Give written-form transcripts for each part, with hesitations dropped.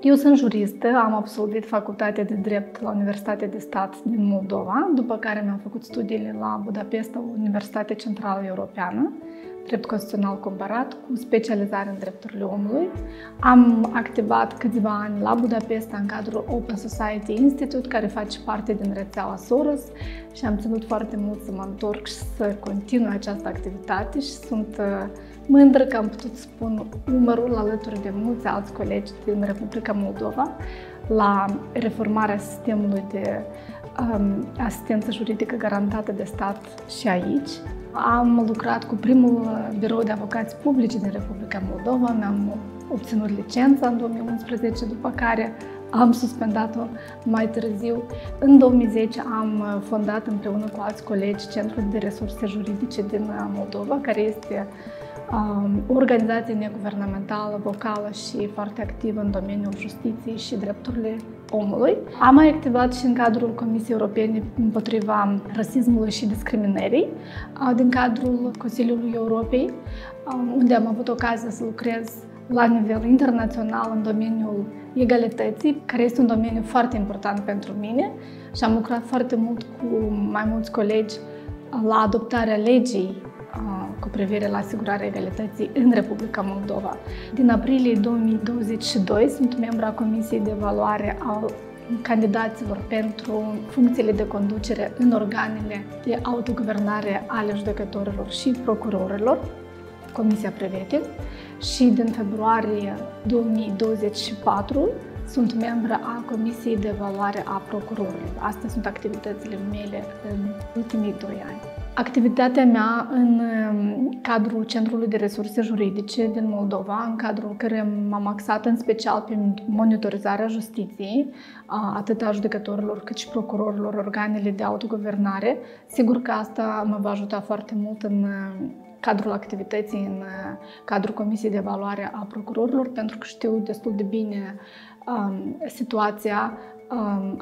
Eu sunt juristă, am absolvit facultatea de drept la Universitatea de Stat din Moldova, după care mi-am făcut studiile la Budapesta, Universitatea Centrală Europeană, drept constituțional comparat, cu specializare în drepturile omului. Am activat câțiva ani la Budapesta în cadrul Open Society Institute, care face parte din rețeaua Soros, și am ținut foarte mult să mă întorc și să continui această activitate și sunt mândră că am putut să pun umărul alături de mulți alți colegi din Republica Moldova la reformarea sistemului de asistență juridică garantată de stat și aici. Am lucrat cu primul birou de avocați publici din Republica Moldova, mi-am obținut licența în 2011, după care am suspendat-o mai târziu. În 2010 am fondat împreună cu alți colegi Centrul de Resurse Juridice din Moldova, care este o organizație neguvernamentală, vocală și foarte activă în domeniul justiției și drepturile omului. Am mai activat și în cadrul Comisiei Europene împotriva rasismului și discriminării, din cadrul Consiliului Europei, unde am avut ocazia să lucrez la nivel internațional în domeniul egalității, care este un domeniu foarte important pentru mine, și am lucrat foarte mult cu mai mulți colegi la adoptarea legii cu privire la asigurarea egalității în Republica Moldova. Din aprilie 2022 sunt membra Comisiei de Evaluare a candidaților pentru funcțiile de conducere în organele de autoguvernare ale judecătorilor și procurorilor, Comisia Prevetin, și din februarie 2024 sunt membră a Comisiei de Evaluare a procurorilor. Astea sunt activitățile mele în ultimii 2 ani. Activitatea mea în cadrul Centrului de Resurse Juridice din Moldova, în cadrul care m-am axat în special pe monitorizarea justiției, atât a judecătorilor cât și procurorilor, organele de autoguvernare. Sigur că asta mă va ajuta foarte mult în cadrul activității, în cadrul Comisiei de Evaluare a procurorilor, pentru că știu destul de bine situația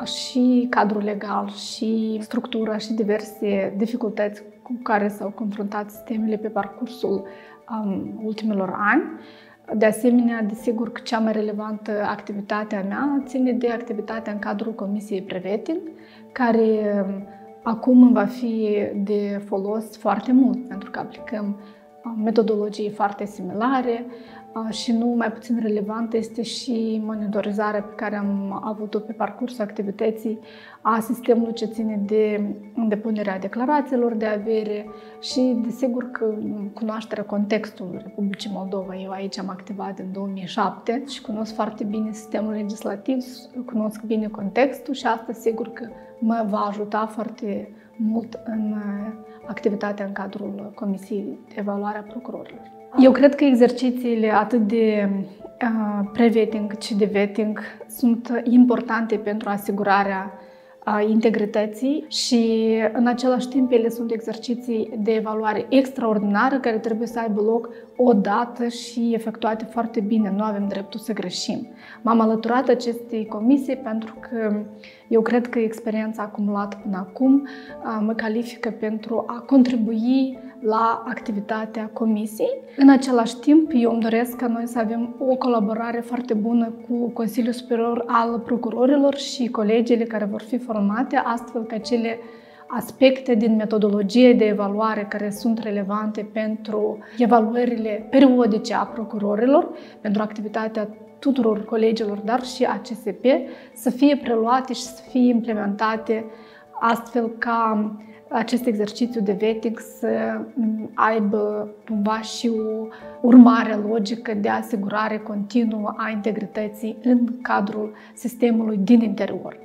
și cadrul legal, și structura, și diverse dificultăți cu care s-au confruntat sistemele pe parcursul ultimilor ani. De asemenea, desigur că cea mai relevantă activitate a mea ține de activitatea în cadrul Comisiei Prevetin, care acum îmi va fi de folos foarte mult, pentru că aplicăm metodologii foarte similare și nu mai puțin relevantă este și monitorizarea pe care am avut-o pe parcursul activității a sistemului ce ține de depunerea declarațiilor de avere și, desigur, că cunoașterea contextului Republicii Moldova. Eu aici am activat în 2007 și cunosc foarte bine sistemul legislativ, cunosc bine contextul și asta, sigur, că mă va ajuta foarte mult în activitatea în cadrul Comisiei de Evaluare a procurorilor. Eu cred că exercițiile atât de pre-vetting cât și de vetting sunt importante pentru asigurarea integrității și în același timp ele sunt exerciții de evaluare extraordinară care trebuie să aibă loc odată și efectuate foarte bine. Nu avem dreptul să greșim. M-am alăturat acestei comisii pentru că eu cred că experiența acumulată până acum mă califică pentru a contribui la activitatea comisiei. În același timp, eu îmi doresc ca noi să avem o colaborare foarte bună cu Consiliul Superior al Procurorilor și colegiile care vor fi formate, astfel că acele aspecte din metodologie de evaluare care sunt relevante pentru evaluările periodice a procurorilor, pentru activitatea tuturor colegilor, dar și a CSP, să fie preluate și să fie implementate astfel ca acest exercițiu de vetting să aibă cumva și o urmare logică de asigurare continuă a integrității în cadrul sistemului din interior.